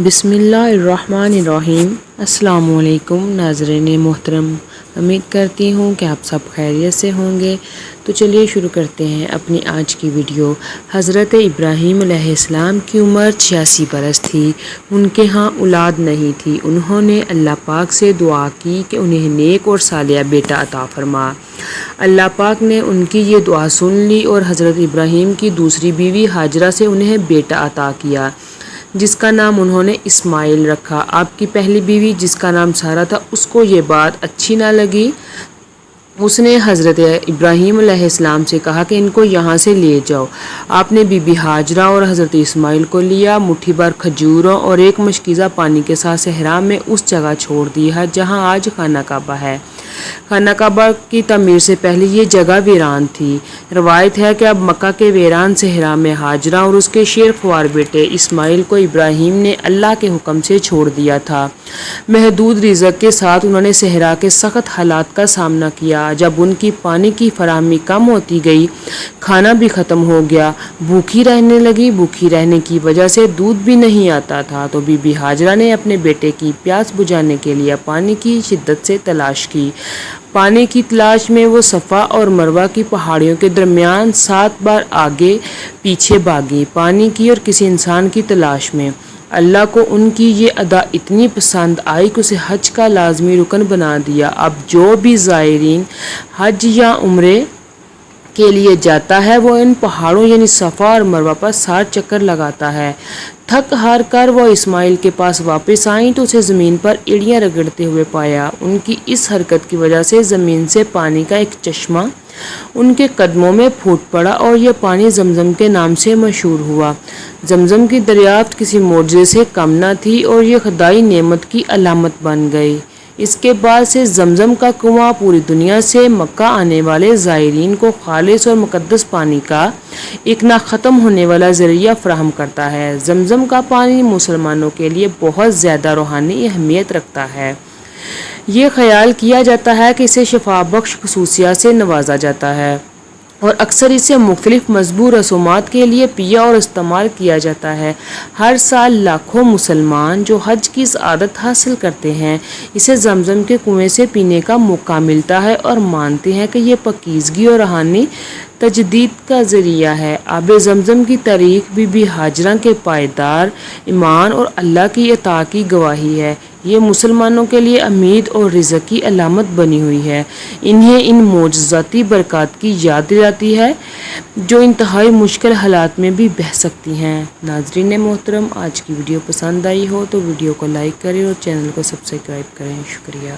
بسم اللہ الرحمن الرحیم۔ السلام علیکم ناظرین محترم، امید کرتی ہوں کہ آپ سب خیریت سے ہوں گے۔ تو چلیے شروع کرتے ہیں اپنی آج کی ویڈیو۔ حضرت ابراہیم علیہ السلام کی عمر 86 برس تھی۔ ان کے ہاں اولاد نہیں تھی۔ انہوں نے اللہ پاک سے دعا کی کہ انہیں نیک اور صالح بیٹا عطا فرما۔ اللہ پاک نے ان کی یہ دعا سن لی اور حضرت ابراہیم کی دوسری بیوی ہاجرہ سے انہیں بیٹا عطا کیا، جس کا نام انہوں نے اسماعیل رکھا۔ آپ کی پہلی بیوی جس کا نام سارہ تھا، اس کو یہ بات اچھی نہ لگی۔ اس نے حضرت ابراہیم علیہ السلام سے کہا کہ ان کو یہاں سے لے جاؤ۔ آپ نے بی بی ہاجرہ اور حضرت اسماعیل کو لیا، مٹھی بھر کھجوروں اور ایک مشکیزہ پانی کے ساتھ صحرا میں اس جگہ چھوڑ دیا جہاں آج خانہ کعبہ ہے۔ خانہ کعبہ کی تعمیر سے پہلے یہ جگہ ویران تھی۔ روایت ہے کہ اب مکہ کے ویران صحرا میں ہاجرہ اور اس کے شیر خوار بیٹے اسماعیل کو ابراہیم نے اللہ کے حکم سے چھوڑ دیا تھا۔ محدود رزق کے ساتھ انہوں نے صحرا کے سخت حالات کا سامنا کیا۔ جب ان کی پانی کی فراہمی کم ہوتی گئی، کھانا بھی ختم ہو گیا، بھوکی رہنے لگی۔ بھوکی رہنے کی وجہ سے دودھ بھی نہیں آتا تھا، تو بی بی ہاجرہ نے اپنے بیٹے کی پیاس بجھانے کے لیے پانی کی شدت سے تلاش کی۔ پانی کی تلاش میں وہ صفا اور مروہ کی پہاڑیوں کے درمیان 7 بار آگے پیچھے بھاگی، پانی کی اور کسی انسان کی تلاش میں۔ اللہ کو ان کی یہ ادا اتنی پسند آئی کہ اسے حج کا لازمی رکن بنا دیا۔ اب جو بھی زائرین حج یا عمرے کے لیے جاتا ہے، وہ ان پہاڑوں یعنی صفا اور مروہ پر 60 چکر لگاتا ہے۔ تھک ہار کر وہ اسماعیل کے پاس واپس آئیں تو اسے زمین پر ایڑیاں رگڑتے ہوئے پایا۔ ان کی اس حرکت کی وجہ سے زمین سے پانی کا ایک چشمہ ان کے قدموں میں پھوٹ پڑا اور یہ پانی زمزم کے نام سے مشہور ہوا۔ زمزم کی دریافت کسی معجزے سے کم نہ تھی اور یہ خدائی نعمت کی علامت بن گئی۔ اس کے بعد سے زمزم کا کنواں پوری دنیا سے مکہ آنے والے زائرین کو خالص اور مقدس پانی کا ایک نہ ختم ہونے والا ذریعہ فراہم کرتا ہے۔ زمزم کا پانی مسلمانوں کے لیے بہت زیادہ روحانی اہمیت رکھتا ہے۔ یہ خیال کیا جاتا ہے کہ اسے شفا بخش خصوصیات سے نوازا جاتا ہے اور اکثر اسے مختلف مذبوح رسومات کے لیے پیا اور استعمال کیا جاتا ہے۔ ہر سال لاکھوں مسلمان جو حج کی سعادت حاصل کرتے ہیں، اسے زمزم کے کنویں سے پینے کا موقع ملتا ہے اور مانتے ہیں کہ یہ پاکیزگی اور روحانی تجدید کا ذریعہ ہے۔ آب زمزم کی تاریخ بی بی ہاجرہ کے پائیدار ایمان اور اللہ کی اطاعت کی گواہی ہے۔ یہ مسلمانوں کے لیے امید اور رزق کی علامت بنی ہوئی ہے۔ انہیں ان معجزاتی برکات کی یاد دلاتی ہے جو انتہائی مشکل حالات میں بھی بہہ سکتی ہیں۔ ناظرین محترم، آج کی ویڈیو پسند آئی ہو تو ویڈیو کو لائک کریں اور چینل کو سبسکرائب کریں۔ شکریہ۔